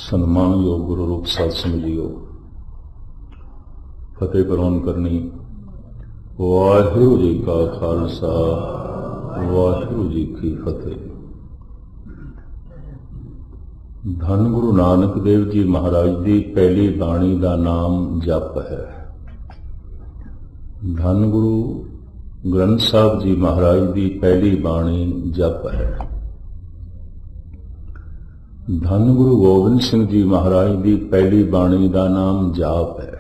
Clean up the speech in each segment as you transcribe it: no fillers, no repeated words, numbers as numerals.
सन्मानयोग गुरु रूप साध समझियो फतेह प्रवान करनी। वाहिगुरू जी का खालसा वाहिगुरू जी की फतेह। धन गुरु नानक देव जी महाराज की पहली बाणी का नाम जप है। धन गुरु ग्रंथ साहब जी महाराज की पहली बाणी जप है। धन गुरु गोबिंद सिंह जी महाराज की पहली बाणी का नाम जाप है।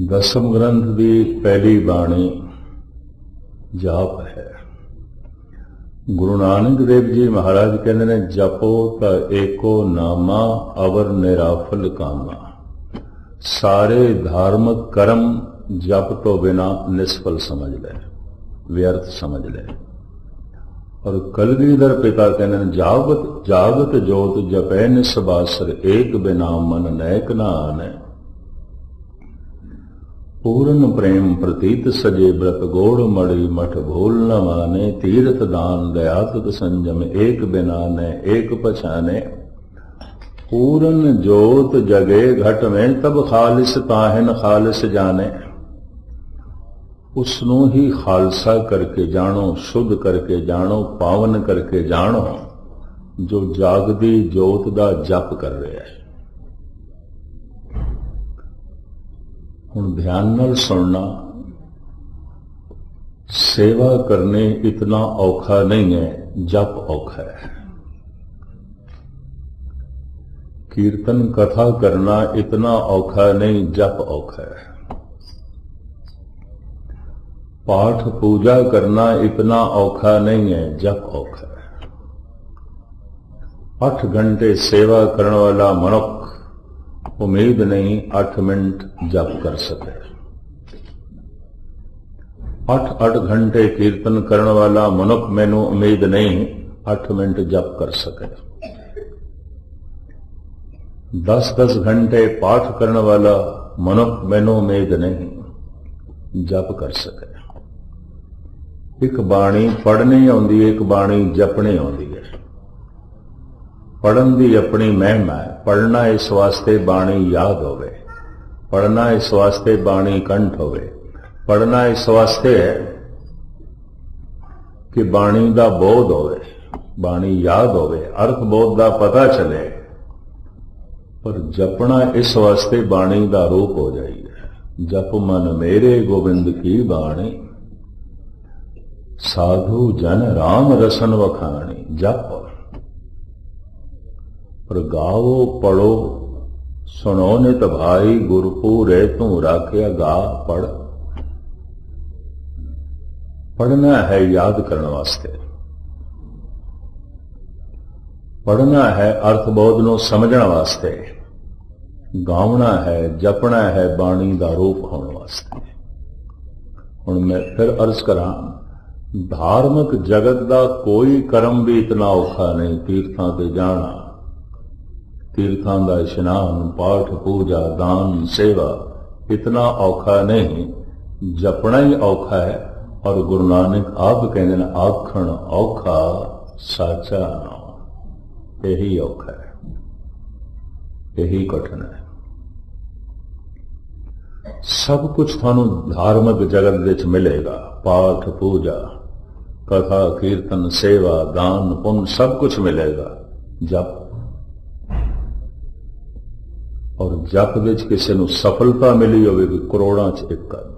दसम ग्रंथ की पहली बाणी जाप है। गुरु नानक देव जी महाराज कहते ने जपो त एको नामा अवर निराफल कामा। सारे धार्मिक कर्म जप तो बिना निष्फल समझ ले, व्यर्थ समझ ले। और कलगीधर पिता कहते जागत जागत जोत जपै निसबासर एक बिना मन नैक न आने। पूर्ण प्रेम प्रतीत सजे व्रत गोड़ मणि मठ भूल न माने। तीर्थ दान दयातुत संजम एक बिना ने एक पछाने। पूर्ण जोत जगे घट में तब खालिस ताहिन खालिस जाने। उसनों ही खालसा करके जानो, शुद्ध करके जानो, पावन करके जानो जो जागदी जोत दा जप कर रहा है। हुण ध्यान नाल सुनना। सेवा करने इतना औखा नहीं है, जप औखा है। कीर्तन कथा करना इतना औखा नहीं, जप औखा है। पाठ पूजा करना इतना औखा नहीं है, जप औखा है। 8 घंटे सेवा करने वाला मनुख उम्मीद नहीं 8 मिनट जप कर सके। 8 घंटे कीर्तन करने वाला मनुख मैनू उम्मीद नहीं 8 मिनट जप कर सके। 10 घंटे पाठ करने वाला मनुख मैनू उम्मीद नहीं जप कर सके। एक बाणी पढ़नी आउंदी, एक बाणी जपनी आउंदी है। पढ़न दी अपनी महिमा है। पढ़ना इस वास्ते बाणी याद होवे, पढ़ना इस वास्ते बाणी कंठ होवे, पढ़ना इस वास्ते है कि बाणी दा बोध होवे, बाणी याद होवे, अर्थ बोध दा पता चले। पर जपना इस वास्ते बाणी दा रूप हो जाइए। जप मन मेरे गोबिंद की बाणी, साधु जन राम रसन वखाणी। जप पर गाओ पढ़ो सुनो नित भाई। गुरपुरे तू राख्या गा पढ़। पढ़ना है याद करने वास्ते, पढ़ना है अर्थबोध नूं समझने वास्ते, गावना है जपना है बाणी दा रूप होने वास्ते। हुण मैं फिर अर्ज करा, धार्मिक जगत का कोई कर्म भी इतना औखा नहीं। तीर्थां ते जाना, तीर्थां दा इशनान, पाठ पूजा, दान सेवा इतना औखा नहीं, जपना ही औखा है। और गुरु नानक आप कहते हैं आखण औखा साचा नाम। यही औखा है, यही कठिन है। सब कुछ थानू धार्मिक जगत विच मिलेगा। पाठ पूजा कथा कीर्तन सेवा दान पुण्य सब कुछ मिलेगा। जप और जप विच किसी नूं सफलता मिली होगी करोड़ां च एक अध।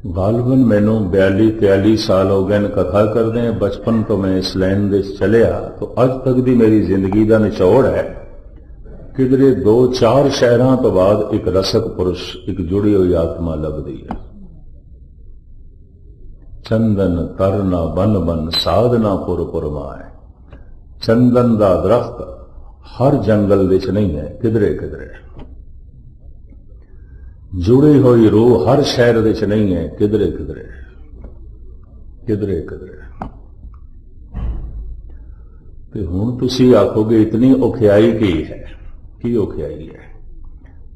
गालबन मैनू 42-43 साल हो गए कथा करदे हैं। बचपन तो मैं इस लाइन दे चलिया तो अज तक दी मेरी जिंदगी का निचोड़ है। किधरे 2-4 शहरों तो बाद एक रसक पुरुष, एक जुड़ी हुई आत्मा लभदी है। चंदन तरना बन बन साधना पुर पुर माए। चंदन दा दरख्त हर जंगल विच नहीं है, किधरे किधरे। जुड़ी हुई रूह हर शहर विच नहीं है, किधरे किधरे, किधरे किधरे। ते हुण तुसीं आखोगे इतनी औखियाई की है? की औखियाई है?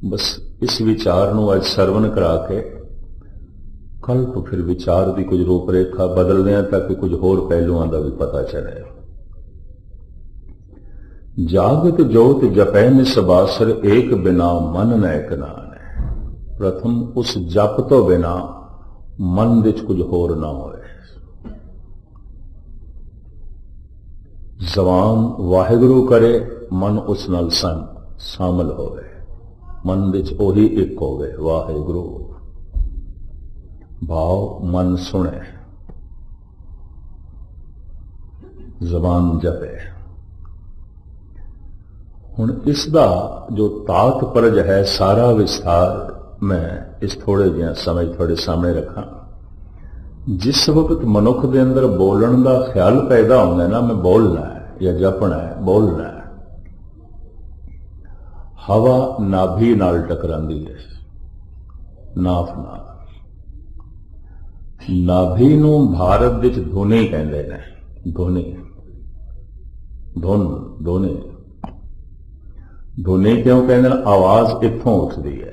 बस इस विचार नूं अज सरवण करा के कल तो फिर विचार की कुछ रूपरेखा बदलने ताकि कुछ होर पहलुओं का भी पता चले। जागत जोत जपै निसबासर एक बिना मन न एक नान है। प्रथम उस जप तो बिना मन विच कुछ होर ना होए। जबान वाहिगुरु करे, मन उस नाल शामिल होवे, मन विच ओही एक होवे वाहिगुरु। भाव मन सुने, जबान जपे। हुण इसका जो तात्पर्य है सारा विस्तार मैं इस थोड़े जिहा समय थोड़े सामने रखा। जिस वक्त मनुख के अंदर बोलण का ख्याल पैदा होता है ना, मैं बोलना है या जपना है, बोलना है, हवा नाभि नाल टकरांदी है, नाफ नाल। नाभि नूं भारत विच धुनी कहंदे ने, धुनी, धुन, धुनी। धुनी क्यों कहते हैं? आवाज इत्थों उठती है।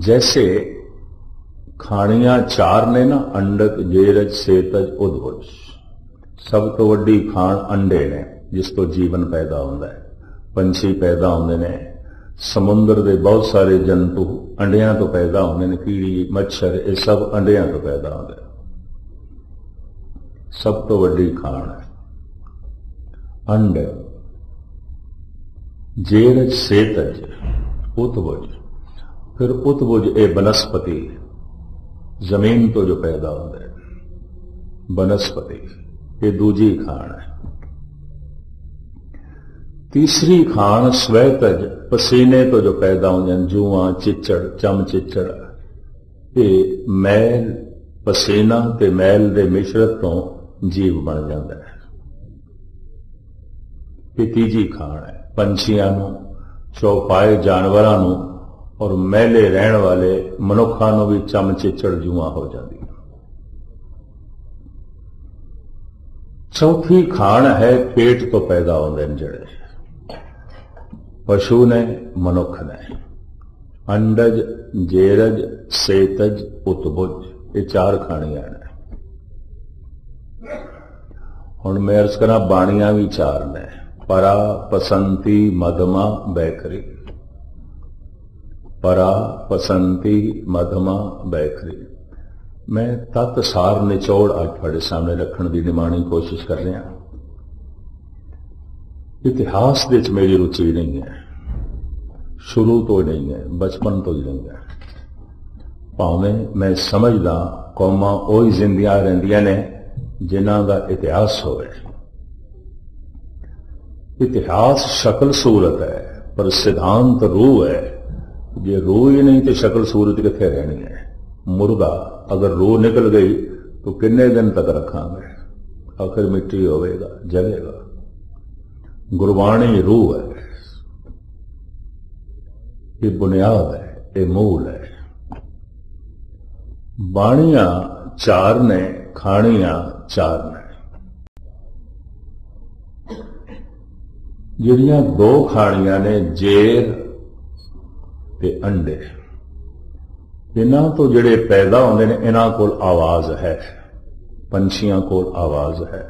जैसे खाणियां चार ने ना, अंडक, जेरज, सेतज, उद्भुज। सब तो वड्डी खाण अंडे ने, जिस तो जीवन पैदा होता है। पंछी पैदा होते हैं, समुद्र के बहुत सारे जंतु अंडियां तो पैदा होते हैं, कीड़ी, मच्छर, ये सब अंडियां तो पैदा होते हैं। सब तो वड्डी खाण है अंड। जेरज, सेतज, उत्तभुज। फिर उत्तभुज ए बनस्पति, जमीन तो जो पैदा होता है, बनस्पति, ये दूजी खाण है। तीसरी खाण स्वैतज, पसीने तो जो पैदा होते हैं, जूआ, चिच्चड़, चम चिच्चड़। ये मैल, पसीना ते मैल दे मिश्रत तो जीव बन जाता है। ये तीजी खाण है। पंछियां नूं, चौपाए जानवरां नूं और मैले रहण वाले मनुखां नूं भी चम चिच्चड़ जूआ हो जाती है। चौथी खाण है पेट तो पैदा होते हैं जड़े, पशु ने, मनुख ने। अंडज, जेरज, सेतज, उत्तभुज, ये चार खाणियां ने। हुण मैं अर्ज करा, बाणियां भी चार ने, परा, पसंती, मधमा, बैखरी। परा, पसंती, मधमा, बैखरी। मैं तत् सार निचोड़ आज थोड़े सामने रखने की निमाणी कोशिश कर रहा। इतिहास विच मेरी रुचि नहीं है, शुरू तो ही नहीं है, बचपन तो ही नहीं है। भावें मैं समझदा कौमां ओही जिंदियां रहिंदियां ने जिन्हां दा इतिहास होवे। इतिहास शक्ल सूरत है, पर सिद्धांत रूह है। जे रूह ही नहीं तो शक्ल सूरत कित्थे रहनी है? मुर्दा अगर रूह निकल गई तो किन्ने दिन तक रखांगे? आखिर मिट्टी होवेगा, जलेगा। गुरबाणी रूह है, ये बुनियाद है, ये मूल है। बाणियां चार ने, खाणियां चार ने। जिहड़ियां दो खाणियां ने, जेर ते अंडे, इन्हां तो जिहड़े पैदा होंदे ने, इन्हां कोल आवाज है। पंछियां कोल आवाज है,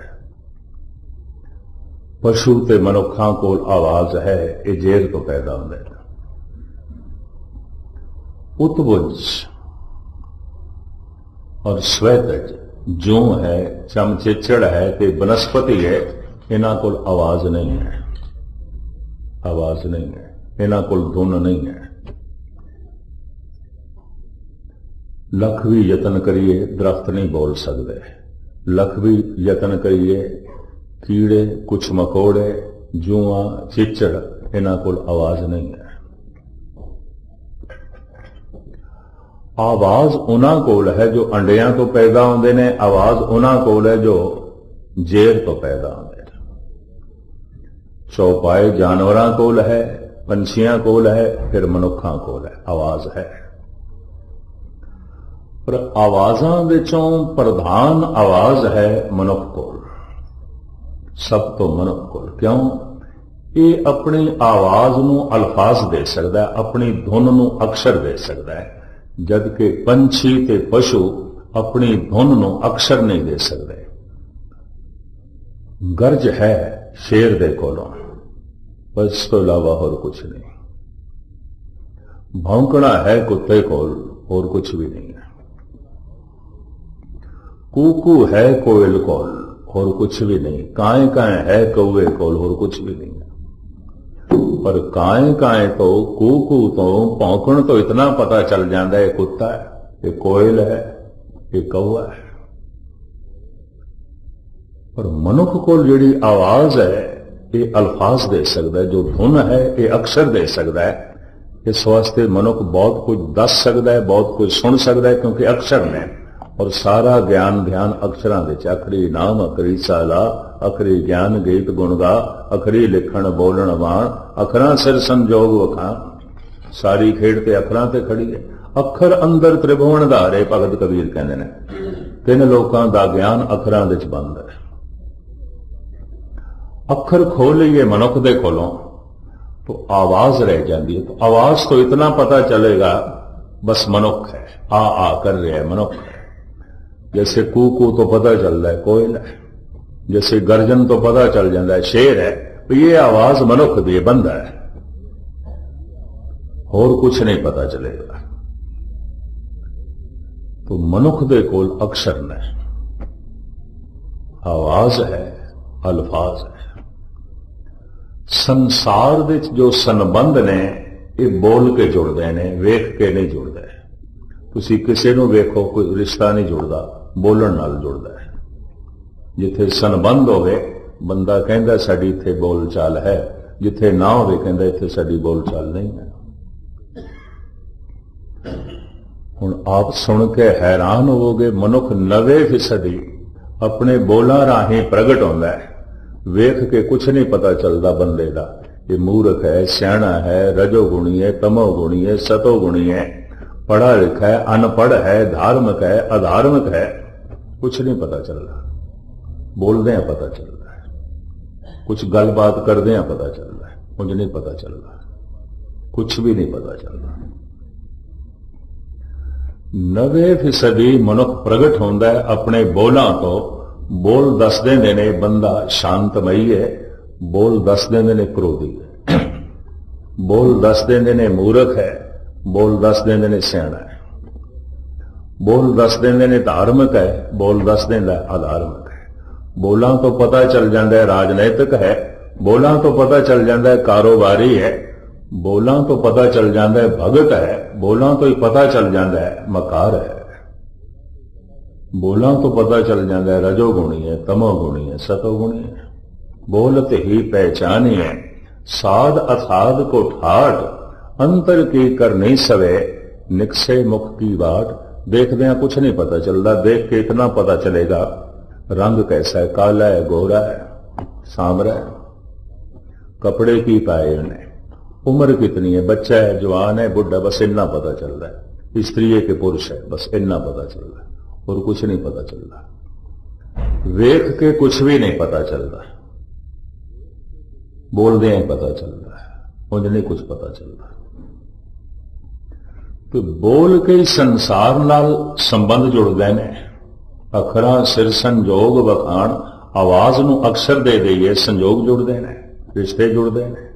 पशु ते मनुखां कोल आवाज है, ये जेर तो पैदा होंदे ने। उत्तभुज और श्वेतज जू है, चमचिच्चड़ है ते बनस्पति है, इन्हां कोल आवाज नहीं है, आवाज नहीं है, इन्हां कोल धुन नहीं है। लख भी यतन करिए दरख्त नहीं बोल सकते, लख भी यतन करिए, कीड़े, कुछ मकोड़े, जूआ, चिच्चड़, इन्हां कोल आवाज नहीं है। आवाज उन्हां कोल है जो अंडियां तो पैदा होंदे ने, आवाज उन्हां कोल है जो जेर तो पैदा होंदे ने। चौपाए जानवरां कोल है, पंछियां कोल है, फिर मनुखां कोल है, आवाज है। पर आवाजां विचों प्रधान आवाज है मनुख कोल, सब तो मनुख कोल। क्यों? ये अपनी आवाज नूं अल्फाज दे सकता है, अपनी धुन नूं अक्षर दे सकता है, जबकि पंछी ते पशु अपनी धुन नूं अक्षर नहीं दे सकते। गरज है शेर दे कोलों, बस इस तो इलावा और कुछ नहीं। भौंकना है कुत्ते कोल, और कुछ भी नहीं है। कूकू है कोयल कोल, और कुछ भी नहीं। काएं काएं है कौवे कोल, और कुछ भी नहीं है। पर काएं काएं तो कूकू तो भौंकण तो इतना पता चल जाता है, कुत्ता है, ये कोयल है, ये कौवा है। पर मनुख को जिहड़ी आवाज है ये अल्फाज दे सकता है, जो धुन है ये अक्षर दे सकता है। इस वास्ते मनुख बहुत कुछ दस सकता है, बहुत कुछ सुन सकता है, क्योंकि अक्षर ने, और सारा ज्ञान ध्यान अक्षरां दे च। अखरी नाम अखरी साला, अखरी ज्ञान गीत गुण गा, अखरी लिखण बोलण वाण, अखरां सिर संजोग वखाण। सारी खेड ते अखरां ते खड़ी है। अखर अंदर त्रिभुवन धारे, भगत कबीर कहते हैं। तीन लोकां दा ज्ञान अखरां दे च बंद है। अखर खोल लिए मनुख दे कोलों तो आवाज रह जाती है। तो आवाज तो इतना पता चलेगा, बस मनुख है, आ कर रहा है, मनुख है। जैसे कू तो पता चल रहा है कोयल है, जैसे गर्जन तो पता चल जाता है शेर है। तो ये आवाज मनुख दी बंद है, और कुछ नहीं पता चलेगा। तो मनुख दे कोल अक्षर ने, आवाज है, अल्फाज है। संसार दे जो संबंध ने ये बोल के जुड़ते हैं, वेख के नहीं जुड़ते। तुसी किसी नूं वेखो, कोई रिश्ता नहीं जुड़ता, बोलण नाल जुड़ता है। जिथे संबंध होवे बंदा कहंदा साडी इत्थे बोल चाल है, जिथे ना होवे कहंदा इत्थे साडी बोल चाल नहीं है। हुण आप सुन के हैरान होवोगे, मनुख 90% अपने बोलां राहीं प्रगट होंदा है। वेख के कुछ नहीं पता चलता बंदे का, ये मूर्ख है, सियाणा है, रजोगुणी है, तमोगुणी है, सतोगुणी है, पढ़ा लिखा है, अनपढ़ है, धार्मिक है, अधार्मिक है, कुछ नहीं पता चल रहा। बोलते हैं पता चल रहा है, कुछ गलबात करते हैं पता चल रहा है, कुछ नहीं पता चल रहा, कुछ भी नहीं पता चल रहा। 90% मनुख प्रगट होंदा है अपने बोलां तो। बोल दस देंदे ने बंदा शांतमई है, बोल दस देंदे ने क्रोधी है, बोल दस देंदे ने मूर्ख है, बोल दस देंदे ने सियाणा है, बोल दस देंदे ने धार्मिक है, बोल दस देंदा अधार्मिक है। बोलां तो पता चल जाता है राजनैतिक है, बोलां तो पता चल जाता है कारोबारी है, बोलां तो पता चल जाता है भगत है, बोलां तो ही पता चल जाता है मकार है, बोलां तो पता चल जाता है रजोगुणी है, तमोगुणी है, सतोगुणी है। बोलते ही पहचानी है, साध असाध को ठाट, अंतर की कर नहीं सवे, निकसे मुख की बाट। देखते हैं कुछ नहीं पता चलता, देख के इतना पता चलेगा रंग कैसा है, काला है, गोरा है, सांवरा है, कपड़े की पाए उन्हें, उम्र कितनी है, बच्चा है, जवान है, बुढ़ा, बस इतना पता चल रहा है। स्त्री है कि पुरुष है, बस इतना पता चल रहा है, और कुछ नहीं पता चल रहा। वेख के कुछ भी नहीं पता चल रहा, बोलते हैं पता चल रहा है, मुझे नहीं कुछ पता चल रहा। तो बोल के ही संसार नाल संबंध जुड़ते हैं। अखरां सिर संजोग वखाण, आवाज नूं अक्षर दे दईए, संजोग जुड़ते हैं, रिश्ते जुड़ते हैं,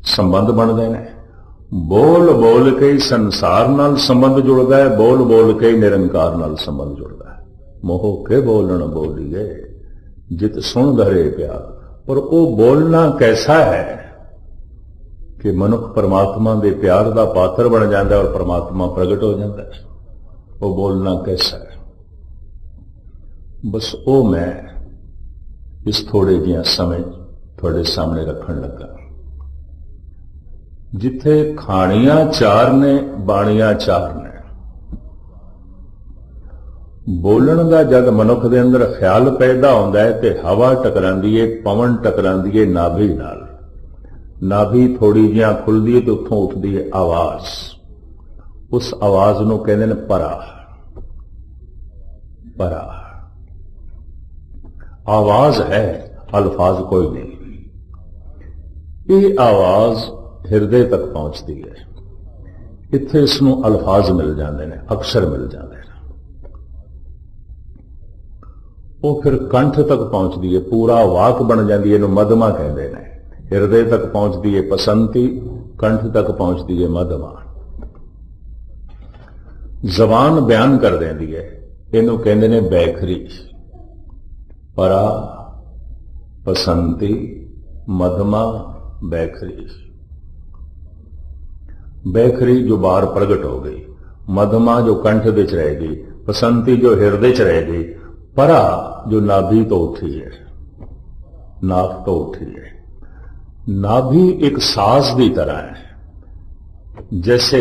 संबंध बनते हैं। बोल बोल के ही संसार नाल संबंध जुड़ता है, बोल बोल के ही निरंकार नाल संबंध जुड़ता है। मोह के बोलन बोलिए जित सुन धरे प्यार। पर वो बोलना कैसा है कि मनुख परमात्मा के प्यार का पात्र बन जाता है और परमात्मा प्रगट हो जाता है। वो बोलना कैसा है, बस वो मैं इस थोड़े जिहा समय थोड़े सामने रखन लगा। जिथे खाणियां चार ने, बाणियां चार ने। बोलण का जद मनुख के अंदर ख्याल पैदा होता है तो हवा टकरांदी है, पवन टकरांदी है नाभि नाल। नाभि थोड़ी जिहा खुलदी है तो उत्थों उठदी है आवाज। उस आवाज नूं कहंदे ने परा। परा आवाज है, अल्फाज कोई नहीं। ये आवाज हिरदे तक पहुंचती है, इत्थे इसनूं अल्फाज मिल जाते हैं, अक्षर मिल जाते हैं। ਉਹ ਫਿਰ ਕੰਠ ਤੱਕ ਪਹੁੰਚਦੀ ਹੈ, ਪੂਰਾ ਵਾਕ ਬਣ ਜਾਂਦੀ ਹੈ, ਇਹਨੂੰ ਮਧਮਾ ਕਹਿੰਦੇ ਨੇ। ਹਿਰਦੇ ਤੱਕ ਪਹੁੰਚਦੀ ਹੈ ਪਸੰਤੀ, ਕੰਠ ਤੱਕ ਪਹੁੰਚਦੀ ਹੈ ਮਧਮਾ। ਜ਼ਬਾਨ ਬਿਆਨ ਕਰ ਦਿੰਦੀ ਹੈ, ਇਹਨੂੰ ਕਹਿੰਦੇ ਨੇ ਬੈਖਰੀ। ਪਰਾ, ਪਸੰਤੀ, ਮਧਮਾ, ਬੈਖਰੀ। ਬੈਖਰੀ ਜੋ ਬਾਹਰ ਪ੍ਰਗਟ ਹੋ ਗਈ, ਮਧਮਾ ਜੋ ਕੰਠ ਵਿੱਚ ਰਹੇਗੀ, ਪਸੰਤੀ ਜੋ ਹਿਰਦੇ 'ਚ ਰਹੇਗੀ, ਪਰਾ ਜੋ ਨਾਭੀ ਤੋਂ ਉੱਠੀ ਹੈ, ਨਾਕ ਤੋਂ ਉੱਠੀ ਹੈ। ਨਾਭੀ ਇੱਕ ਸਾਜ਼ ਦੀ ਤਰ੍ਹਾਂ ਹੈ। जैसे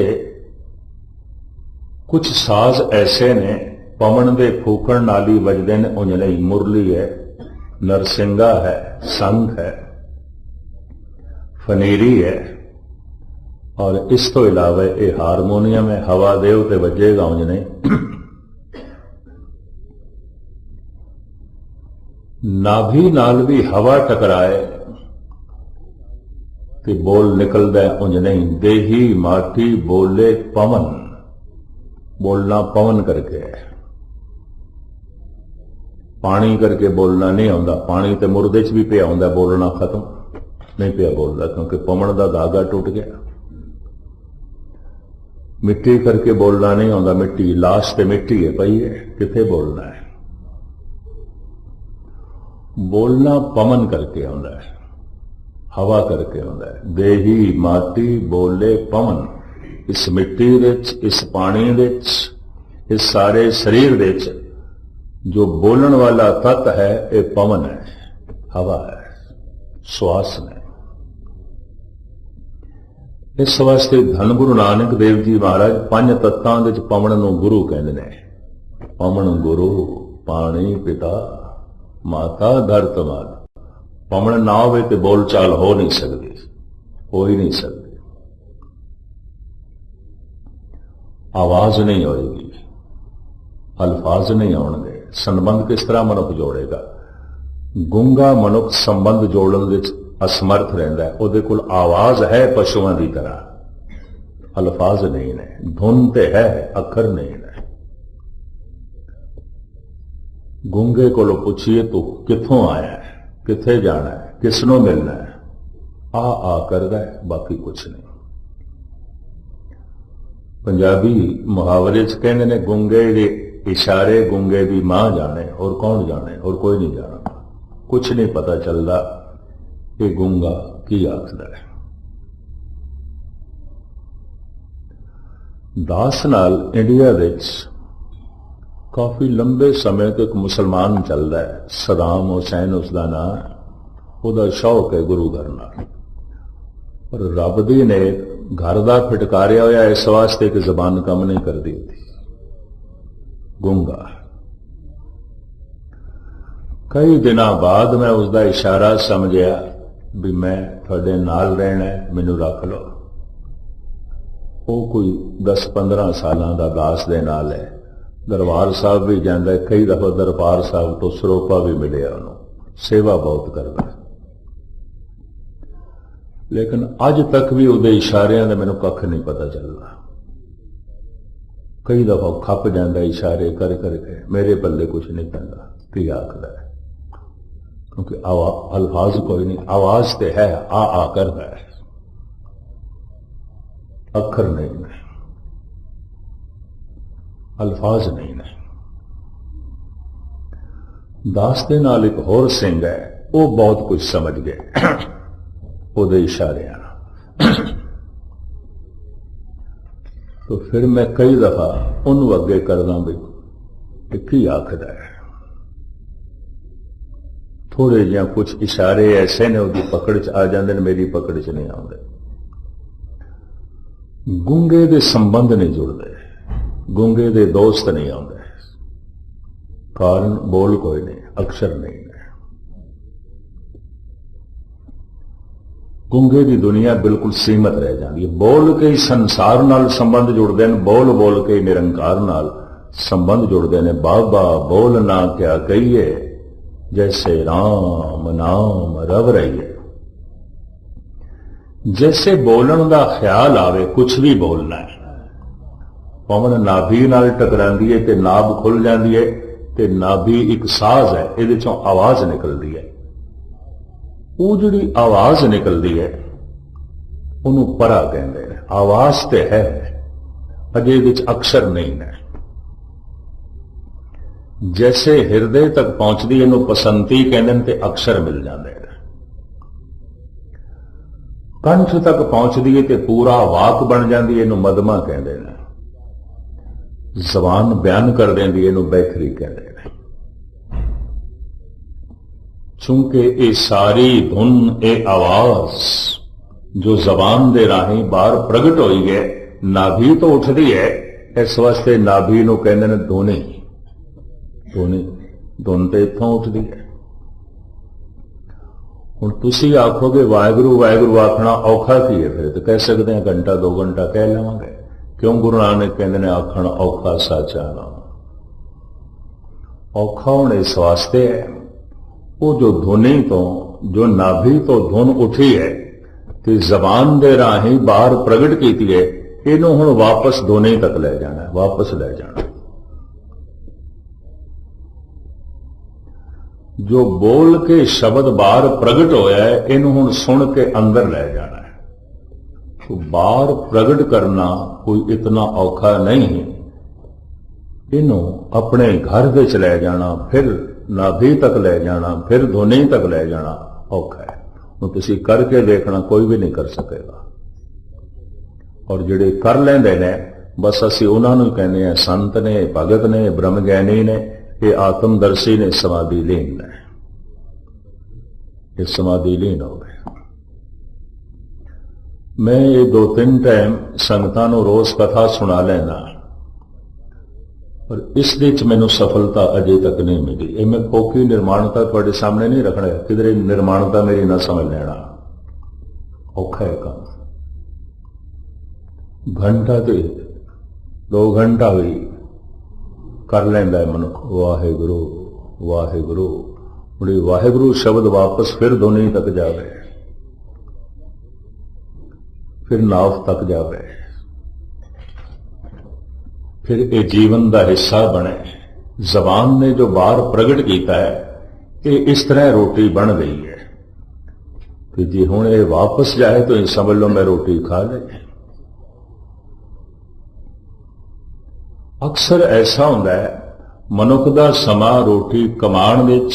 कुछ साज ऐसे ने पवन दे फूकण नाल ही वजदे ने, उंज नहीं। मुरली है, नरसिंगा है, संख है, फनेरी है, और इस तो इलावा ये हारमोनियम है। हवा देव ते वजेगा, उंज नहीं। नाभि नाल भी हवा टकराए कि बोल निकलदा है, उंज नहीं। देही माटी बोले पवन, बोलना पवन करके है, पानी करके बोलना नहीं आंदा। पानी तो मुर्दे च भी पिया होंदा, बोलना खत्म नहीं पिया बोलदा, क्योंकि पवन का धागा टूट गया। मिट्टी करके बोलना नहीं आंदा, मिट्टी लाश ते मिट्टी है पई है, किथे बोलना है। बोलना पवन करके आंदा है, हवा करके आंदा है। देही माटी बोले पवन। इस मिट्टी विच, इस पानी विच, इस सारे शरीर विच जो बोलण वाला तत्त है, ये पवन है, हवा है, श्वास ने। इस वास्ते धन गुरु नानक देव जी महाराज पंज तत्तां विच पवन नूं गुरु कहंदे ने। पवन गुरु, पानी पिता, माता धरत माता। पवन ना होवे ते बोल चाल हो नहीं सकती, हो ही नहीं सकती। आवाज नहीं होएगी, अल्फाज नहीं आउणगे। संबंध किस तरह मनुख जोड़ेगा? गूंगा मनुख संबंध जोड़न विच असमर्थ रहिंदा है। उहदे कोल आवाज है पशुआं दी तरह, अल्फाज नहीं ने। धुन ते है, अखर नहीं ने। गूंगे कोलों पुछिए तू कित्थों आया है, किथे जाना है, किसनों मिलना है, आ करदा है, बाकी कुछ नहीं। पंजाबी मुहावरे च कहंदे ने गूंगे दे इशारे गूंगे दी मां जाने, और कौन जाने, और कोई नहीं जाना। कुछ नहीं पता चलता कि गूंगा की आखदा है। दास नाल इंडिया विच काफी लंबे समय तक मुसलमान चलता है। सदाम हुसैन उसका नाम, ਉਹਦਾ शौक है गुरु घर नाल। पर रब दी ने घर का फिटकारिया होया इस वास्ते कि जबान कम नहीं करती थी। गूंगा। कई दिनों बाद मैं उसका इशारा समझिया भी मैं थोड़े नाल रहना है, मैनू रख लो। वो कोई 10-15 सालों का दास दे नाल है। दरबार साहब भी जाता है, कई दफा दरबार साहब तो सरोपा भी मिले, उन्होंने सेवा बहुत करता है। लेकिन अज तक भी उहदे इशारियां का मैनू कख नहीं पता चलता। कई दफा खप जाता इशारे कर करके, मेरे पल्ले कुछ नहीं पैंदा की आखदा है, क्योंकि अल्फाज कोई नहीं। आवाज तो है, आ करदा है, अखर नहीं है, अल्फाज नहीं ने। दास दे नाल एक होर सिंह है, वो बहुत कुछ समझ गए ਉਹਦੇ इशारियां। तो फिर मैं कई दफा उन्होंने अगे करदा भी की आखदा है। थोड़े जिहा कुछ इशारे ऐसे ने उसकी पकड़ च आ जाते हैं, मेरी पकड़ च नहीं आते। गूंगे दे संबंध नहीं जुड़ते, गूंगे दे दोस्त नहीं आते। कारण बोल कोई नहीं, अक्षर नहीं है। गूंगे की दुनिया बिल्कुल सीमित रह जाती है। बोल के ही संसार नाल संबंध जुड़ते हैं, बोल बोल के ही निरंकार नाल संबंध जुड़ते हैं। बाबा बोलना क्या कहिए, जैसे राम नाम रव रहिए। जैसे बोलन का ख्याल आवे, कुछ भी बोलना है। पवन नाभि नाल टकरांदी है ते नाभ खुल जाती है, ਤੇ ਨਾਭੀ ਇੱਕ ਸਾਜ਼ ਹੈ, ਇਹਦੇ ਚੋਂ ਆਵਾਜ਼ ਨਿਕਲਦੀ ਹੈ। ਉਹ ਜਿਹੜੀ ਆਵਾਜ਼ ਨਿਕਲਦੀ ਹੈ ਉਹਨੂੰ ਪਰਾ ਕਹਿੰਦੇ ਨੇ। ਆਵਾਜ਼ ਤੇ ਹੈ, ਅਜੇ ਇਹਦੇ ਚ ਅਕਸ਼ਰ ਨਹੀਂ ਨੇ। ਜੈਸੇ ਹਿਰਦੇ ਤੱਕ ਪਹੁੰਚਦੀ ਇਹਨੂੰ ਪਸੰਤੀ ਕਹਿੰਦੇ ਨੇ ਤੇ ਅਕਸ਼ਰ ਮਿਲ ਜਾਂਦੇ ਨੇ। ਕੰਠ ਤੱਕ ਪਹੁੰਚਦੀ ਹੈ ਤੇ ਪੂਰਾ ਵਾਕ ਬਣ ਜਾਂਦੀ, ਇਹਨੂੰ ਮਦਮਾ ਕਹਿੰਦੇ ਨੇ। ਜ਼ਬਾਨ ਬਿਆਨ ਕਰ ਦਿੰਦੀ, ਇਹਨੂੰ ਬੈਖਰੀ ਕਹਿੰਦੇ ਨੇ। ਚੂੰਕਿ ਇਹ ਸਾਰੀ ਧੁਨ, ਇਹ ਆਵਾਜ਼ ਜੋ ਜ਼ਬਾਨ ਦੇ ਰਾਹੀਂ ਬਾਹਰ ਪ੍ਰਗਟ ਹੋਈ ਹੈ, ਨਾਭੀ ਤੋਂ ਉੱਠਦੀ ਹੈ, ਇਸ ਵਾਸਤੇ ਨਾਭੀ ਨੂੰ ਕਹਿੰਦੇ ਨੇ ਧੁਨੀ। ਧੁਨ ਤੇ ਇੱਥੋਂ ਉੱਠਦੀ ਹੈ। ਹੁਣ ਤੁਸੀਂ ਆਖੋਗੇ ਵਾਹਿਗੁਰੂ ਵਾਹਿਗੁਰੂ ਆਖਣਾ ਔਖਾ ਕੀ ਹੈ? ਫਿਰ ਤਾਂ ਕਹਿ ਸਕਦੇ ਹਾਂ ਘੰਟਾ 2 ਘੰਟਾ ਕਹਿ ਲਵਾਂਗੇ। ਕਿਉਂ? ਗੁਰੂ ਨਾਨਕ ਕਹਿੰਦੇ ਨੇ ਆਖਣ ਔਖਾ ਸਾਚਾ ਨਾਮ। ਔਖਾ ਹੁਣ ਇਸ ਵਾਸਤੇ ਹੈ, ਉਹ ਜੋ ਧੁਨੀ ਤੋਂ, ਜੋ ਨਾਭੀ ਤੋਂ ਧੁਨ ਉੱਠੀ ਹੈ ਤੇ ਜ਼ਬਾਨ ਦੇ ਰਾਹੀਂ ਬਾਹਰ ਪ੍ਰਗਟ ਕੀਤੀ ਹੈ, ਇਹਨੂੰ ਹੁਣ ਵਾਪਸ ਧੁਨੀ ਤੱਕ ਲੈ ਜਾਣਾ, ਵਾਪਸ ਲੈ ਜਾਣਾ। ਜੋ ਬੋਲ ਕੇ ਸ਼ਬਦ ਬਾਹਰ ਪ੍ਰਗਟ ਹੋਇਆ ਹੈ, ਇਹਨੂੰ ਹੁਣ ਸੁਣ ਕੇ ਅੰਦਰ ਲੈ ਜਾਣਾ ਹੈ। तो बाहर प्रगट करना कोई इतना औखा नहीं है। इनू अपने घर विच ले जाना, फिर नाभि तक ले जाना, फिर धुनी तक ले जाना औखा है। हुण तुसीं करके देखना, कोई भी नहीं कर सकेगा। और जिहड़े कर लैंदे ने बस असीं उन्हां नूं कहने आ संत ने, भगत ने, ब्रह्म ज्ञानी ने, ये आत्मदर्शी ने, समाधि लीन ने। ये समाधि लीन हो गए। मैं ये 2-3 टाइम संगतां नूं रोज कथा सुना लेना, पर इस दे च मैनूं सफलता अजे तक नहीं मिली। ये मैं खोखी निर्माणता तुहाडे सामने नहीं रखना, किधरे निर्माणता मेरी ना समझ लेना। औखा है काम। घंटा ते 2 घंटा भी कर लैंदा है मनुख वाहिगुरू वाहिगुरू। मुड़ी वाहिगुरू शब्द वापस फिर धुनी तक जावे, फिर नाव तक जावे, फिर ये जीवन का हिस्सा बने। जबान ने जो बाहर प्रगट किया है, ये इस तरह रोटी बन गई है कि जी हुण ये वापस जाए तो ये समझ लो मैं रोटी खा ली। अक्सर ऐसा होंदा है मनुख दा समा रोटी कमाण विच,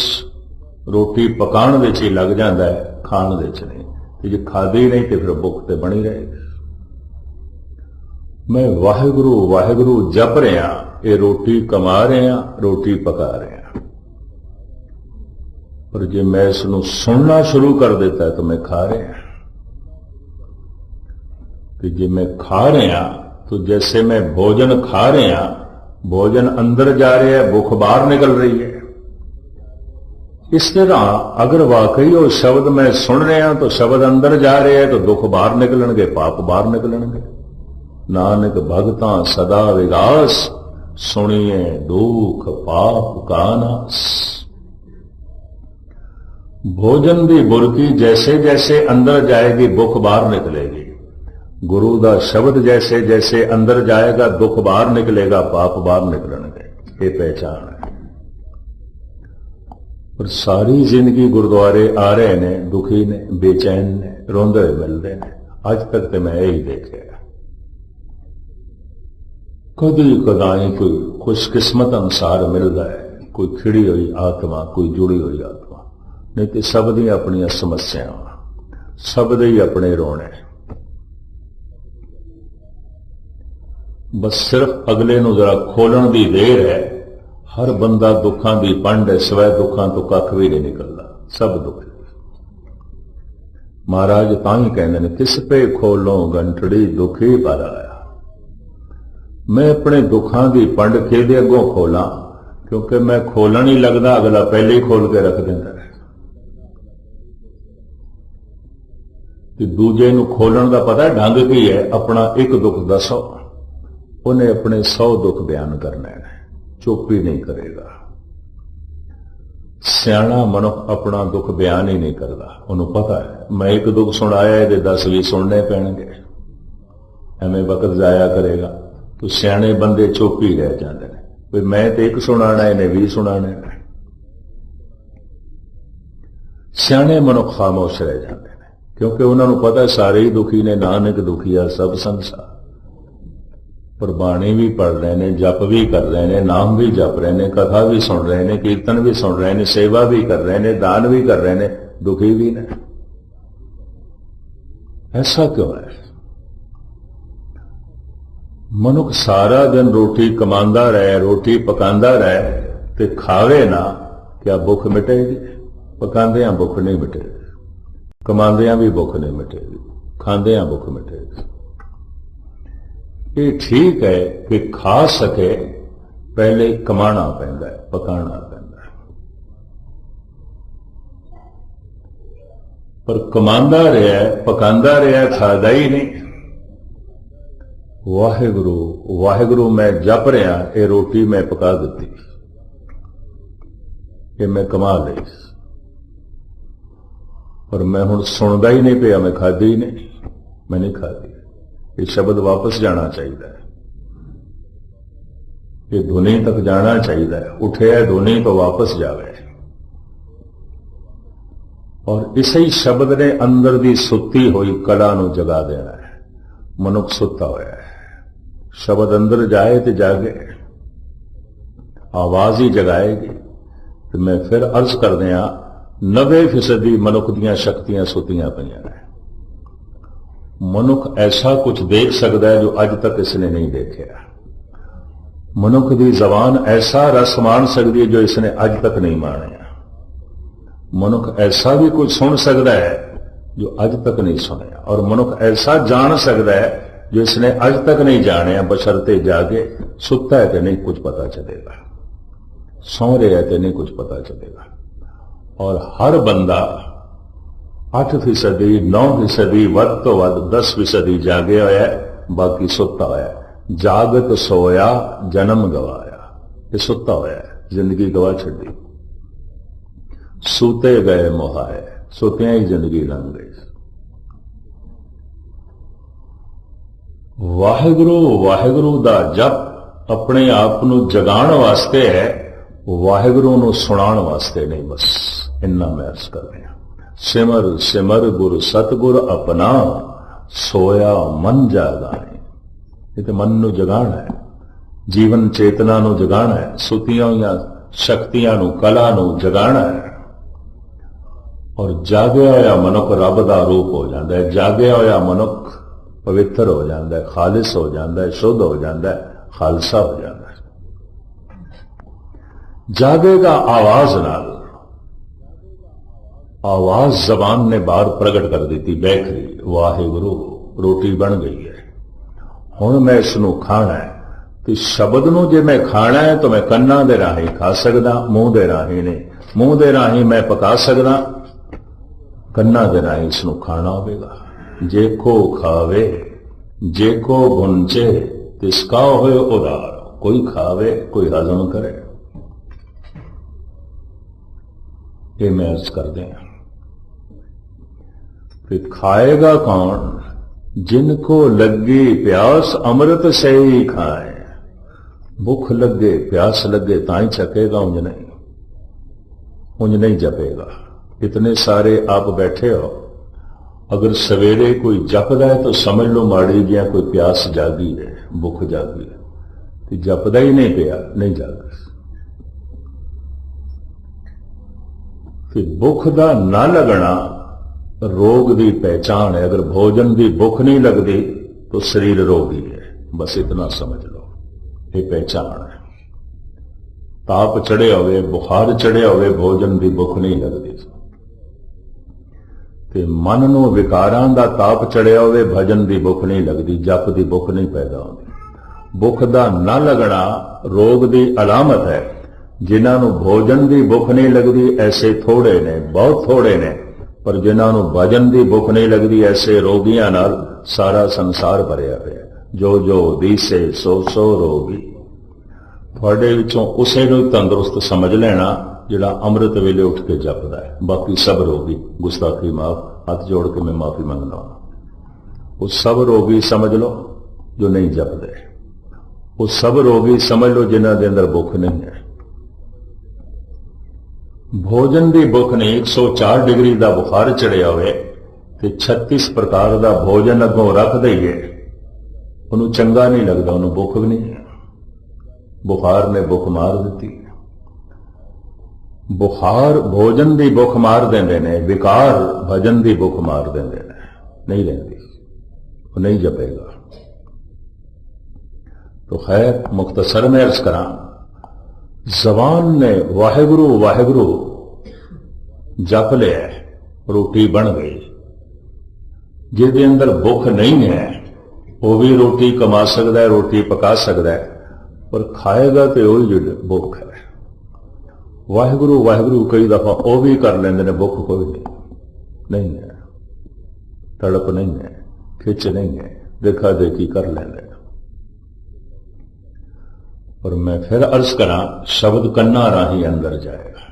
रोटी पकाण विच ही लग जांदा है, खाण विच नहीं। ते जे खाधी नहीं तो फिर भुख ते बनी रहेगी। मैं वाहिगुरू वाहिगुरू जप रहा, ये रोटी कमा रहा, रोटी पका रहा। पर जे मैं इसनूं सुनना शुरू कर देता है तो मैं खा रहा। कि जे मैं खा रहा तो जैसे मैं भोजन खा रहा, भोजन अंदर जा रहा है, भुख बाहर निकल रही है। इस तरह अगर वाकई वो शब्द मैं सुन रहा तो शब्द अंदर जा रहे हैं तो दुख बाहर निकलणगे, पाप बाहर निकलणगे। नानक भगतां सदा विगास, सुनिए दुख पाप का नास। भोजन की बुरकी जैसे जैसे अंदर जाएगी भुख बाहर निकलेगी। गुरु का शब्द जैसे जैसे अंदर जाएगा दुख बाहर निकलेगा, पाप बाहर निकलणगे। ये पहचान है। पर सारी जिंदगी गुरुद्वारे आ रहे ने, दुखी ने, बेचैन ने, रोंदे मिलते हैं। अज तक तो मैं यही देखे। कदी कदाई कोई खुशकिस्मत अनुसार मिलता है, कोई खिड़ी हुई आत्मा, कोई जुड़ी हुई आत्मा। नहीं तो सब दी अपनी समस्यावां, सब दे ही अपने रोने। बस सिर्फ अगले नूं जरा खोलण दी देर है। हर बंदा दुखां दी पंड है, सिवाय दुखां तो कख भी नहीं निकलता, सब दुख। महाराज तां ही कहंदे ने किस पे खोलो गंठड़ी दुखी पर आया। मैं अपने दुखां दी पंड किहदे अगों खोलां, क्योंकि मैं खोलन ही लगदा, अगला पहले ही खोल के रख दिंदा है। कि दूजे नूं खोलण दा पता ढंग की है, अपना एक दुख दसो, उन्हें अपने 100 दुख बयान करने हैं, चुप ही नहीं करेगा। सियाणा मनुख अपना दुख बयान ही नहीं करता। उन्होंने पता है मैं एक दुख सुनाया ये 10 भी सुनने पैणगे, एवें वक्त जाया करेगा। तो सियाणे बंदे चुप ही रह जाते हैं। ਵੀ ਮੈਂ ਤੇ ਇੱਕ ਸੁਣਾਣਾ, ਇਹਨੇ 20 ਸੁਣਾਣੇ। ਸਿਆਣੇ ਮਨੁੱਖ ਖਾਮੋਸ਼ ਰਹਿ ਜਾਂਦੇ ਨੇ, ਕਿਉਂਕਿ ਉਹਨਾਂ ਨੂੰ ਪਤਾ ਸਾਰੇ ਹੀ ਦੁਖੀ ਨੇ, ਨਾਨਕ ਦੁਖੀਆ ਸਭ ਸੰਸਾਰ। ਪਰ ਬਾਣੀ ਵੀ ਪੜ੍ਹ ਰਹੇ ਨੇ, ਜਪ ਵੀ ਕਰ ਰਹੇ ਨੇ, ਨਾਮ ਵੀ ਜਪ ਰਹੇ ਨੇ, ਕਥਾ ਵੀ ਸੁਣ ਰਹੇ ਨੇ, ਕੀਰਤਨ ਵੀ ਸੁਣ ਰਹੇ ਨੇ, ਸੇਵਾ ਵੀ ਕਰ ਰਹੇ ਨੇ, ਦਾਨ ਵੀ ਕਰ ਰਹੇ ਨੇ, ਦੁਖੀ ਵੀ ਨੇ। ऐसा क्यों है? मनुख सारा दिन रोटी कमांदा रहे, रोटी पकांदा रहे ते खावे ना, क्या भुख मिटेगी? पकांदियां भुख नहीं मिटेगी, कमांदियां भी भुख नहीं मिटेगी, खांदियां भुख मिटेगी। ये ठीक है कि खा सके, पहले कमाना पैंदा है, पकाना पैंदा है। पर कमांदा रहा, पकांदा रहा, खादा ही नहीं। वाहिगुरु वाहिगुरु मैं जप रहा, ये रोटी मैं पका दी, ये मैं कमा ली, पर मैं हुण सुनदा ही नहीं पिया, मैं खाधी ही नहीं, मैं नहीं खाधी। ये शब्द वापस जाना चाहिए, ये धुनी तक जाना चाहिए। उठे धुनी तो वापस जावे। और इसी शब्द ने अंदर दी सुती हुई कला नूं जगा देना है। मनुख सुता होया है, शब्द अंदर जाए तो जागे, आवाज ही जगाएगी। तो मैं फिर अर्ज कर दिया, 90% मनुख दियां शक्तियां सुतियां पईयां ने। मनुख ऐसा कुछ देख सकता है जो अज तक इसने नहीं देखा। मनुख की जबान ऐसा रस मान सकती है जो इसने अज तक नहीं माणिया। मनुख ऐसा भी कुछ सुन सकता है जो अज तक नहीं सुनया, और मनुख ऐसा जान सकता है जो इसने अज तक नहीं जाने, बशर्ते जागे। सुता है तो नहीं कुछ पता चलेगा, सौ रहा है तो नहीं कुछ पता चलेगा। और हर बंदा 8%, 9%, वध तो वध 10% जागे होया, बाकी सुता होया। जागत सोया जन्म गवाया, ये सुता होया, जिंदगी गवा छड़ी। सूते गए मोहाए, सुतियां ही जिंदगी लंघ गई। वाहिगुरु वाहिगुरु दा जप अपने आप नूं जगाण वास्ते है, वाहिगुरु नूं सुनाण वास्ते नहीं। बस इन्ना मैं अर्ज कर रहा। सिमर सिमर गुर सतगुर अपना, सोया मन जागाए। ये तो मन नूं जगाना है, जीवन चेतना नूं जगाना है, सुतियां हुई शक्तियां नूं, कला नूं जगाना है। और जागया होया मनुख रब दा रूप हो जाता है। जागया होया मनुख पवित्र हो जाता है, खालिस हो जाता है, शुद्ध हो जाता है, खालसा हो जाता है। जागेगा आवाज नाल। आवाज जबान ने बाहर प्रगट कर दी, बैखरी वाहिगुरु रोटी बन गई है, हुण मैं इसनूं खाना है। तो शब्द नूं जे मैं खाना है तो मैं कन्ना दे राही खा सकदा, मूंह दे राही नहीं। मूंह दे राही मैं पका सकदा, कन्ना दे राही इसनूं खाना होवेगा। जेको खावे जेको गुंचे, तिसका होए उदार। कोई खावे, कोई हजम करे। ये मैं अर्ज कर दें। फिर खाएगा कौन? जिनको लगी प्यास अमृत से ही खाए। भूख लगे, प्यास लगे ताई छकेगा, उंज नहीं, उंज नहीं जपेगा। इतने सारे आप बैठे हो, अगर सवेरे कोई जपदा है तो समझ लो माड़ी जिया कोई प्यास जागी है, भुख जागी है। तो जपदा ही नहीं पिया, नहीं जागा। फिर भुख दा ना लगना रोग दी पहचान है। अगर भोजन की भुख नहीं लगती तो शरीर रोगी है, बस इतना समझ लो, ये पहचान है। ताप चढ़े हुए, बुखार चढ़े हुए, भोजन की भुख नहीं लगती। ते मन नूं विकारां दा ताप चढ़िया होवे, भजन की भुख नहीं लगती, जप की भुख नहीं पैदा होती। भुख दा ना लगना रोग की अलामत है। जिन्हां नूं भोजन की भुख नहीं लगती ऐसे थोड़े ने, बहुत थोड़े ने। पर जिन्हां नूं भजन की भुख नहीं लगती ऐसे रोगियां नाल सारा संसार भरिया पिया। जो जो दीसे सो सो रोगी। थोड़े विचों उसे नूं तंदुरुस्त समझ लेना जिहड़ा अमृत वेले उठ के जपदा है, बाकी सब रोगी। गुस्ताखी माफ, हाथ जोड़ के मैं माफी मांगना। वो सब रोगी समझ लो जो नहीं जपदे। वो सब रोगी समझ लो जिन्हां दे अंदर भुख नहीं है। भोजन की भुख नहीं, 104 डिग्री का बुखार चढ़िया हुए तो 36 प्रकार का भोजन अगों रख दईए, उन्होंने चंगा नहीं लगता, उन्होंने भुख भी नहीं है। बुखार ने भुख मार दी। बुखार भोजन की भुख मार देंदे ने, विकार भजन की भुख मार देंदे ने, नहीं लेंदी, वो नहीं जपेगा। तो खैर मुख्तसर में अर्ज करा, जबान ने वाहिगुरु वाहिगुरु जप लिया, रोटी बन गई। जिसके अंदर भुख नहीं है वो भी रोटी कमा सकता है, रोटी पका सकता है, पर खाएगा तो वही जो भुख है। वाहिगुरु वाहिगुरु कई दफा वो भी कर लेंगे ने, भुख कोई नहीं है, तड़प नहीं है, खिंच नहीं है, देखा देखी कर लेंगे। और मैं फिर अर्ज करा, शब्द कन्ना राही अंदर जाएगा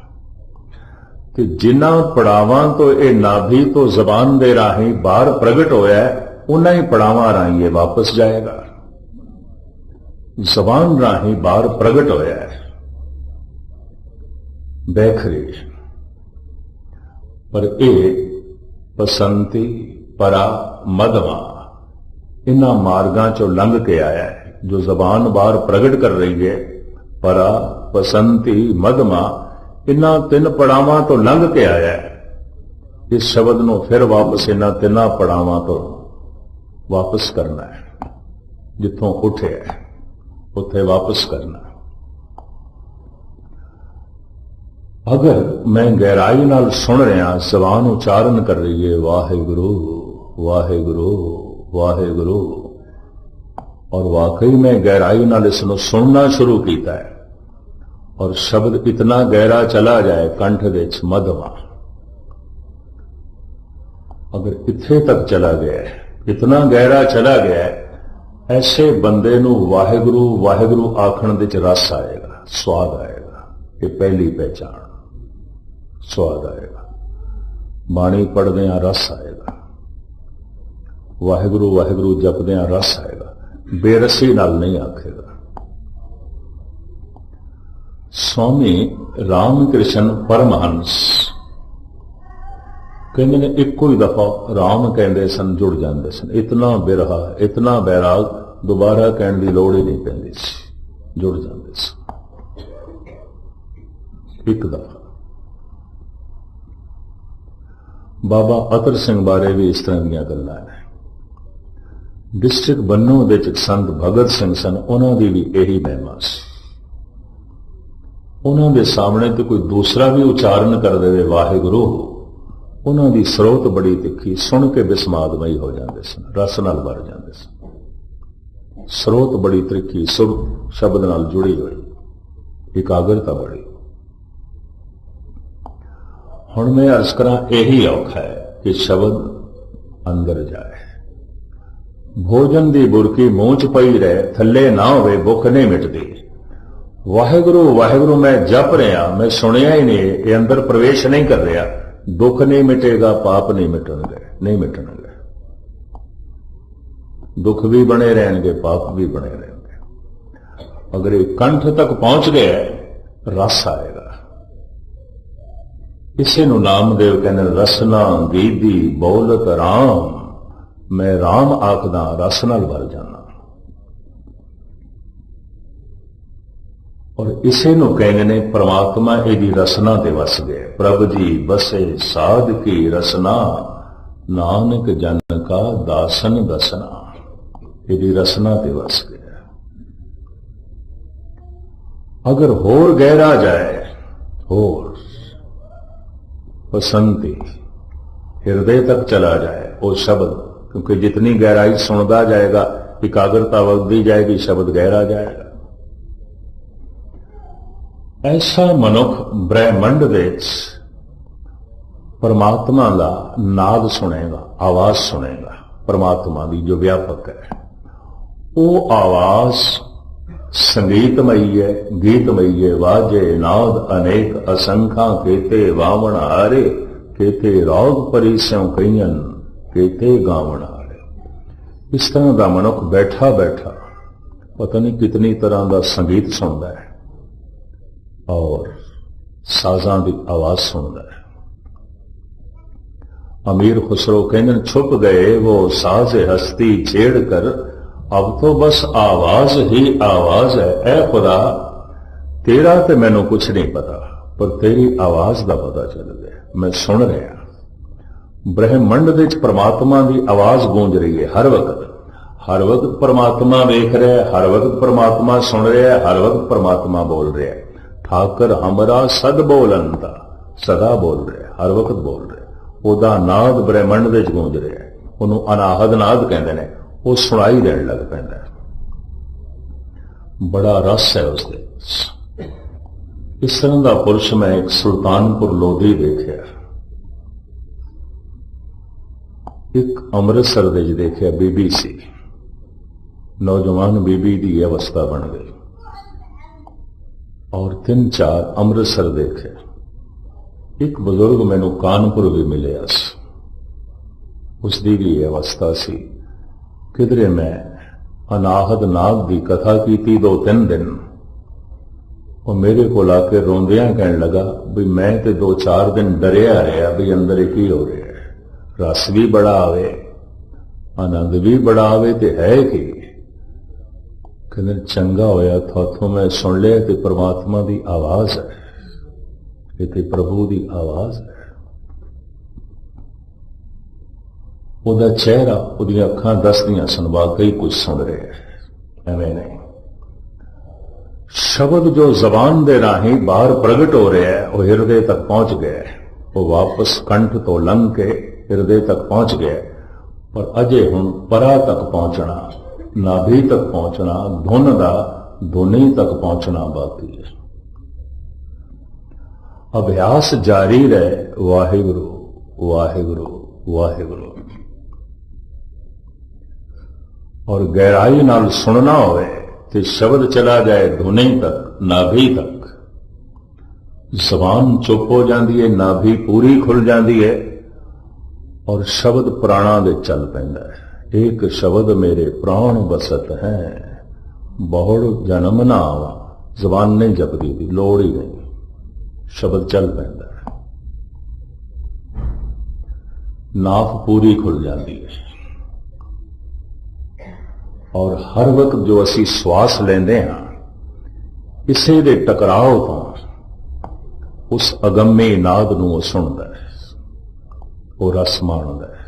कि जिन्हां पड़ावां तो यह नाभि तो जबान दे राही बाहर प्रगट होया है, उन्हां ही पड़ावां राही ये वापस जाएगा। जबान राही बाहर प्रगट होया है बैखरी, पर ये पसंती परा मधवा इन्हां मार्गां चों लंघ के आया है। जो जबान बाहर प्रगट कर रही है, परा पसंती मधमा, इन्हां तीन पड़ावां तो लंघ के आया है। इस शब्द नूं फिर वापस इन्हां तिन्हां पड़ावां तो वापस करना है, जिथों उठे है उत्थे वापस करना। अगर मैं गहराई नाल सुन रहा, जबान उच्चारण कर रही है वाहिगुरु वाहिगुरु वाहिगुरु, और वाकई में गहराई नाल इसनूं सुनना शुरू किया है, और शब्द इतना गहरा चला जाए कंठ विच मधवा, अगर इत्थे तक चला गया है, इतना गहरा चला गया है, ऐसे बंदे नूं वाहिगुरु वाहिगुरु आखण दे च रस आएगा, स्वाद आएगा। ये पहली पहचान, स्वाद आएगा। बाणी पढ़दे रस आएगा, वाहिगुरु वाहिगुरु जपदे रस आएगा, बेरसी नाल नहीं आखेगा। स्वामी रामकृष्ण परमहंस कहते ने इको ही दफा राम कहते सन, जुड़ जाते सन। इतना बिरहा इतना बैराग, दोबारा कहने की लौड़ ही नहीं पैंदी सी, जुड़ जाते सन एक दफा। बाबा अतर सिंह बारे भी इस तरह दी गल्लां ने। डिस्ट्रिक्ट बन्नों दे विच संत भगत सिंह सन, उन्हों की भी यही महिमा सी। उन्हों के सामने तो कोई दूसरा भी उच्चारण कर दे वाहिगुरु, उन्हों की स्रोत बड़ी तिखी, सुन के बिस्मादमई हो जाते सन, रस नाल भर जाते सन। स्रोत बड़ी तिखी, सुर शब्द नाल जुड़ी हुई, एकाग्रता बड़ी। हुण मैं अर्ज करा, यही औखा है कि शब्द अंदर जाए। भोजन की बुरकी मूंह च पई रहे, थले ना होवे, भुख नहीं मिटती। वाहिगुरु वाहिगुरु मैं जप रहा, मैं सुनिया ही नहीं, ये अंदर प्रवेश नहीं कर रहा, दुख नहीं मिटेगा, पाप नहीं मिटणगे, नहीं मिटणगे। दुख भी बने रहेंगे, पाप भी बने रहेंगे। अगर ये कंठ तक पहुंच गया, रस आएगा। इसे नु नामदेव कहने, रसना गीदी बोलत राम, मैं राम आखदा रस नाल भर जाना। और इसे नु कहने ने परमात्मा एदी रसना ते वस गए। प्रभ जी बसे साध की रसना, नानक जन का दासन दसना। एदी रसना ते वस गया। अगर होर गहरा जाए, होर पसंती हृदय तक चला जाए वो शब्द, क्योंकि जितनी गहराई सुनता जाएगा, एकाग्रता बढ़ती जाएगी, शब्द गहरा जाएगा। ऐसा मनुख ब्रह्मंड विच परमात्मा का नाद सुनेगा, आवाज सुनेगा परमात्मा की जो व्यापक है। वो आवाज संगीतमयी है, गीतमयी है। वाजे नाद अनेक असंख्या, केते वावण हारे, केते राग परिस्यों कईयन, केते गावण हारे। इस तरह का मनुख बैठा बैठा पता नहीं कितनी तरह का संगीत सुनता है और साजां की आवाज सुनता है। अमीर खुसरो कहते छुप गए वो साज हस्ती छेड़ कर, अब तो बस आवाज ही आवाज है। ऐ खुदा तेरा तो मैनू कुछ नहीं पता, पर तेरी आवाज का पता चल गया, मैं सुन रहा। ब्रह्मंड दे विच परमात्मा की आवाज गूंज रही है हर वक्त परमात्मा वेख रहा है, हर वक्त परमात्मा सुन रहा है, हर वक्त परमात्मा बोल रहा है। ठाकर हमरा सद बोलनता, सदा बोल रहा है, हर वक्त बोल रहा है। ओदा नाद ब्रह्मंड दे विच गूंज रहा है, उन्होंने अनाहद नाद कहते हैं, वो सुनाई देने लग पैंदा है। बड़ा रस है उसके। इस तरह का पुरुष मैं एक सुल्तानपुर लोधी देखा, एक अमृतसर दे देखा बीबी सी, नौजवान बीबी की अवस्था बन गई, और 3-4 अमृतसर देखे। एक बुजुर्ग मैनू कानपुर भी मिले, उसकी भी अवस्था सी। किधरे मैं अनाहद नाग की कथा की 2-3 दिन, वो मेरे को आके रोंदियां कहने लगा भी मैं तो 2-4 दिन डरिया रहा भी अंदर की हो रहा है, रस भी बड़ा आवे, आनंद भी बड़ा आवे, तो है कि कहते चंगा होया थाथों मैं सुन लिया कि परमात्मा की आवाज है, ये प्रभु की आवाज है। ਉਹਦਾ चेहरा, ਉਹਦੀਆਂ ਅੱਖਾਂ ਦੱਸਦੀਆਂ सन वाकई कुछ सुन रहे हैं, ਐਵੇਂ नहीं। शब्द जो जबान दे राही बाहर प्रगट हो रहा है, वो हृदय तक पहुंच गया, वो वापस कंठ तो लंघ के हृदय तक पहुंच गया, पर अजे हुण परा तक पहुंचना, नाभि तक पहुंचना, धुन का धुनी तक पहुंचना बाकी है। अभ्यास जारी रहे, वाहिगुरु वाहिगुरु वाहिगुरु। और गहराई नाल सुनना होवे तो शब्द चला जाए धुनी तक, नाभि तक, जबान चुप हो जाती है, नाभि पूरी खुल जाती है, और शब्द प्राणा दे चल पैंदा है। एक शब्द मेरे प्राण बसत है, बहुड़ जन्म ना आवा। जबान नहीं जपदी थी, लोड़ ही नहीं, शब्द चल पैंदा है, नाफ पूरी खुल जाती है। और हर वक्त जो असी श्वास लेंदे हां, इसे दे टकराव तो उस अगम्य नाद नूं वो सुनदा है, वो रस माणदा है।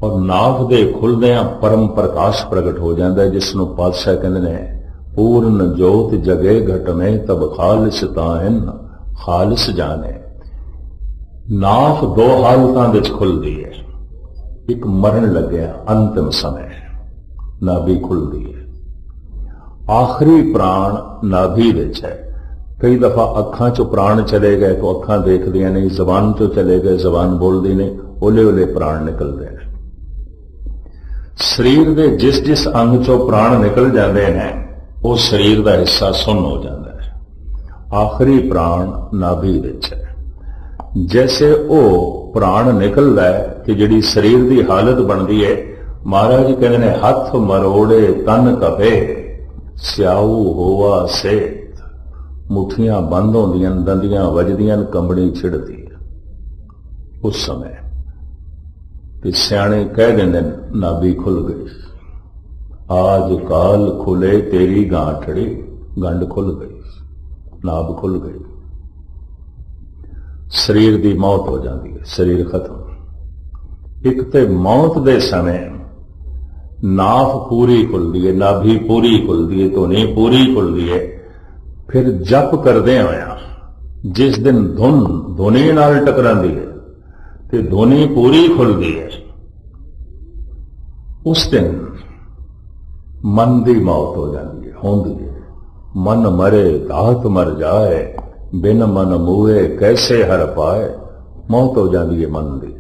और नाभ दे खुलदियां परम प्रकाश प्रगट हो जाता है, जिसनों पातशाह कहंदे ने पूर्ण जोत जगे घट में तब खालिस ताहिन खालिस जाने। नाफ 2 हालतां विच खुलदी है, एक मरण लगे अंतिम समय नाभि खुलती है, आखिरी प्राण नाभि विच है। कई दफा अखां चो प्राण चले गए तो अखां देखदियां नहीं, जबान चो चले गए जबान बोलदी नहीं, ओले ओले प्राण निकलते हैं। शरीर के जिस जिस अंग चो प्राण निकल जाते हैं, वो शरीर का हिस्सा सुन्न हो जाता है। आखिरी प्राण नाभि विच है। जैसे वो प्राण निकल रहा है कि जिहड़ी शरीर की हालत बनती है, महाराज कहते हैं हथ मरोड़े तन कपे स्याऊ होवा सेत। मुठियां बंद होंदियां, दंदियां वजदियां, कंबनी छिड़ती है। उस समय सियाणे कह देंगे नाभि खुल गई, आज काल खुले तेरी गांठड़ी, गंढ खुल गई, नाभ खुल गई। शरीर की मौत हो जाती है, शरीर खत्म। एक तो मौत के समय नाफ पूरी खुलती है, नाभि पूरी खुलती है, धुनी पूरी खुलती है। फिर जप करदे होया जिस दिन धुनी नाल टकरांदी है तो धुनी पूरी खुलती है, उस दिन मन की मौत हो जाती है, होंदी है। मन मरे तात मर जाए, बिन मन मूए कैसे हर पाए। मौत हो जाती है मन की।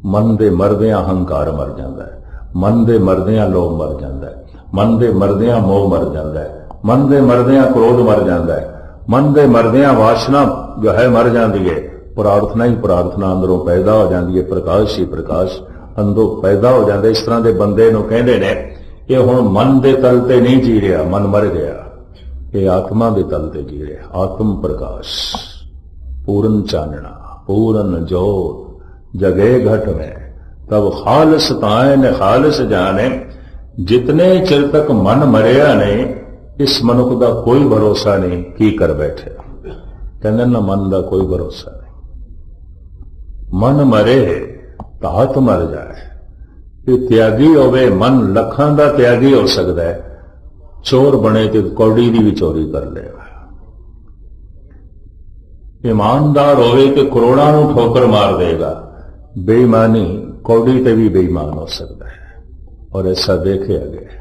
मन दे मरदियां अहंकार मर जाता है, मन दे मरदियां लोभ मर जाता है, मन दे मरदियां मोह मर जाता है, मन दे मरदियां क्रोध मर जाता है, मन दे मरदियां वासना जो है मर जाती है। प्रार्थना ही प्रार्थना अंदरों पैदा हो जाती है, प्रकाश ही प्रकाश अंदरों पैदा हो जाता है। इस तरह के बंदे नूं कहंदे ने ये हुण मन के तल ते नहीं जी रहा, मन मर गया, ये आत्मा के तल ते जी रहा। आत्म प्रकाश, पूर्ण चानना, पूर्ण जोत जगे घट में, तब खालस ताए ने खालस जाने। जितने चिर तक मन मरिया नहीं, इस मनुख का कोई भरोसा नहीं की कर बैठे। कहते ना मन का कोई भरोसा नहीं, मन मरे तात मर जाए। ये त्यागी होवे, मन लखां का त्यागी हो सकता है, चोर बने तो कौड़ी की भी चोरी कर लेगा। ईमानदार होवे तो करोड़ां नूं ठोकर मार देगा। बेईमानी कौड़ी ते भी बेईमान हो सकता है, और ऐसा देखे गया।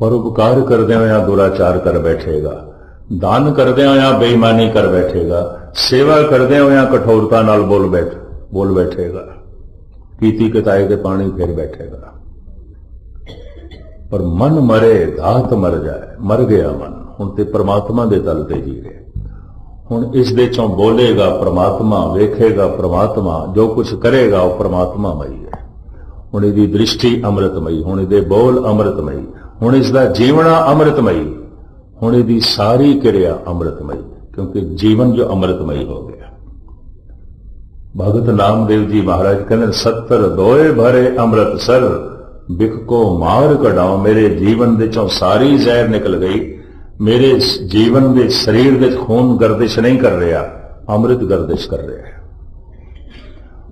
परोपकार करदे होया दुराचार कर बैठेगा, दान करदे होया बेईमानी कर बैठेगा, सेवा करदे होया कठोरता नाल बोल बैठेगा, पीती कताए के पानी फेर बैठेगा। पर मन मरे धात मर जाए, मर गया मन, हुण ते परमात्मा दे तल ते जी रहे। हुण इस दे चों बोलेगा परमात्मा, वेखेगा परमात्मा, जो कुछ करेगा वो परमात्मामई है। हुण इहदी दृष्टि अमृतमई, हुण इहदे बोल अमृतमई, हुण इसदा जीवना अमृतमई, हुण इहदी सारी क्रिया अमृतमई, क्योंकि जीवन जो अमृतमई हो गया। भगत नामदेव जी महाराज कहते 70 दोए भरे अमृत सर, बिख को मार कढाओ। मेरे जीवन दे चों सारी जहर निकल गई, मेरे जीवन दे शरीर दे खून गर्दिश नहीं कर रहा, अमृत गर्दिश कर रहा है।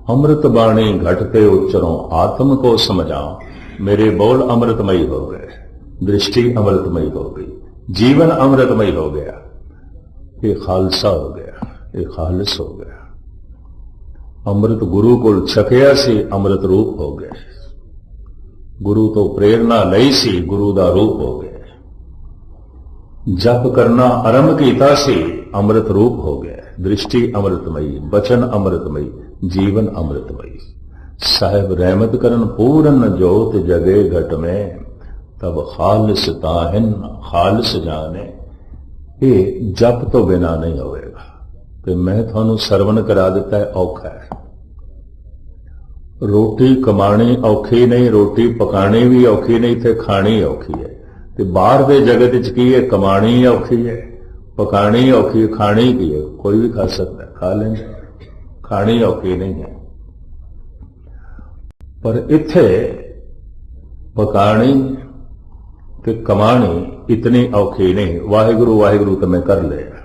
अमृत बाणी घटते उच्चरों, आत्म को समझाओ। मेरे बोल अमृतमयी हो गए, दृष्टि अमृतमयी हो गई, जीवन अमृतमयी हो गया। ये खालसा हो गया, ये खालिस हो गया। अमृत गुरु को छकिया सी, अमृत रूप हो गए। गुरु तो प्रेरणा लई सी, गुरु दा रूप हो गए। जप करना आरंभ कीता सी, अमृत रूप हो गया। दृष्टि अमृतमयी, वचन अमृतमयी, जीवन अमृतमयी। साहिब रहमत करन पूर्ण जोत जगे घट में, तब खालिस ताहिन खालिस जाने। ये जप तो बिना नहीं होएगा। तो मैं थानू सरवण करा दिता है, औखा है। रोटी कमाणी औखी नहीं, रोटी पकानी भी औखी नहीं, थे खानी औखी है। ते बाहर दे जगत च की है, कमाणी औखी है, पकानी औखी है, खानी की है। कोई भी खा सकता है, खा लेंगे, खानी औखी नहीं है। पर इत्थे पकानी ते कमानी इतनी औखी नहीं। वाहिगुरु वाहिगुरु तो मैं कर लिया,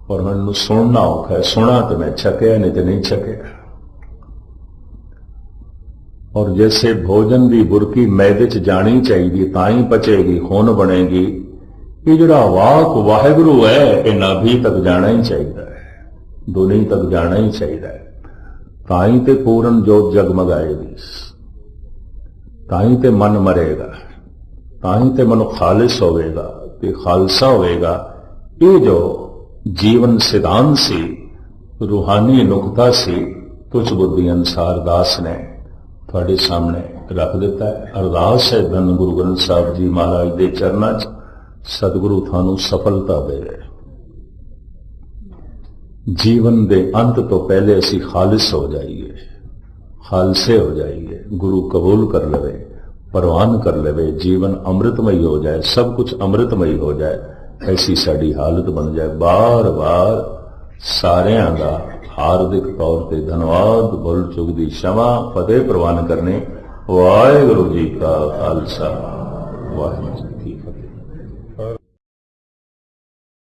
और मैनू सुनना औखा है। सुना तो मैं छकिया, नहीं तो नहीं छकिया। और जैसे भोजन की बुरकी मैदे च जानी चाहिए, ताई पचेगी, खून बनेगी। ये जड़ा वाक वाहिगुरु है, ये नाभि तक जाना ही चाहिए है, दुनी तक जाना ही चाहिए है। ताई ते पूर्ण जोत जगमगाएगी, ताई ते मन मरेगा, ताई ते मन खालिस होवेगा, ते खालसा होवेगा। ये जो जीवन सिद्धांत सी, रूहानी नुकता सी, तुझ बुद्धि अनुसार दास ने थोड़े सामने रख दिता है। अरदास है धन गुरु ग्रंथ साहब जी महाराज के चरणों च, सतगुरु थानू सफलता देवे। जीवन दे अंत तो पहले असी खालिस हो जाइए, खालसे हो जाइए, गुरु कबूल कर लवे, परवान कर लवे, जीवन अमृतमयी हो जाए, सब कुछ अमृतमयी हो जाए। ऐसी साड़ी हालत बन जाए। बार बार सारियां दा हार्दिक तौर पर धन्यवाद, भुल चुक दी क्षमा, फतेह प्रवान करने। वाहिगुरु जी का खालसा, वाहिगुरु।